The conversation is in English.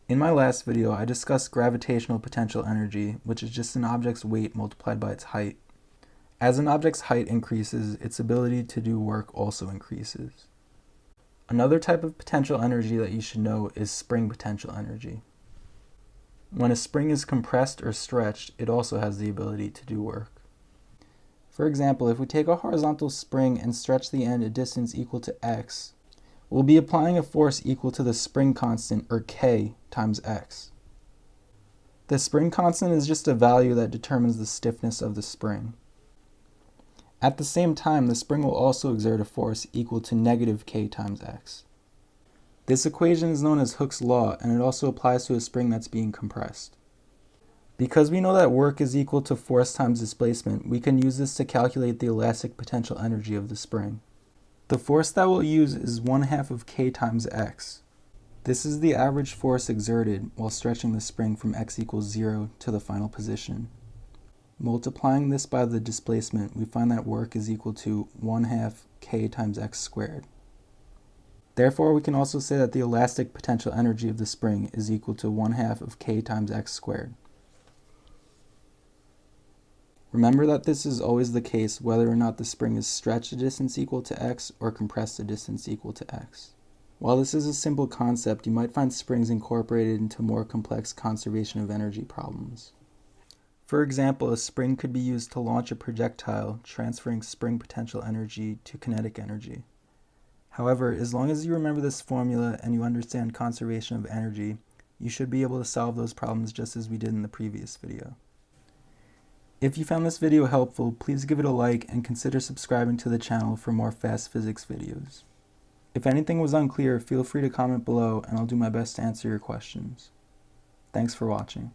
In my last video, I discussed gravitational potential energy, which is just an object's weight multiplied by its height. As an object's height increases, its ability to do work also increases. Another type of potential energy that you should know is spring potential energy. When a spring is compressed or stretched, it also has the ability to do work. For example, if we take a horizontal spring and stretch the end a distance equal to x, we'll be applying a force equal to the spring constant, or K, times x. The spring constant is just a value that determines the stiffness of the spring. At the same time, the spring will also exert a force equal to negative K times x. This equation is known as Hooke's law, and it also applies to a spring that's being compressed. Because we know that work is equal to force times displacement, we can use this to calculate the elastic potential energy of the spring. The force that we'll use is 1/2 of K times x. This is the average force exerted while stretching the spring from x equals 0 to the final position. Multiplying this by the displacement, we find that work is equal to 1/2 K times x squared. Therefore, we can also say that the elastic potential energy of the spring is equal to 1/2 of K times x squared. Remember that this is always the case whether or not the spring is stretched a distance equal to x or compressed a distance equal to x. While this is a simple concept, you might find springs incorporated into more complex conservation of energy problems. For example, a spring could be used to launch a projectile, transferring spring potential energy to kinetic energy. However, as long as you remember this formula and you understand conservation of energy, you should be able to solve those problems just as we did in the previous video. If you found this video helpful, please give it a like and consider subscribing to the channel for more fast physics videos. If anything was unclear, feel free to comment below and I'll do my best to answer your questions. Thanks for watching.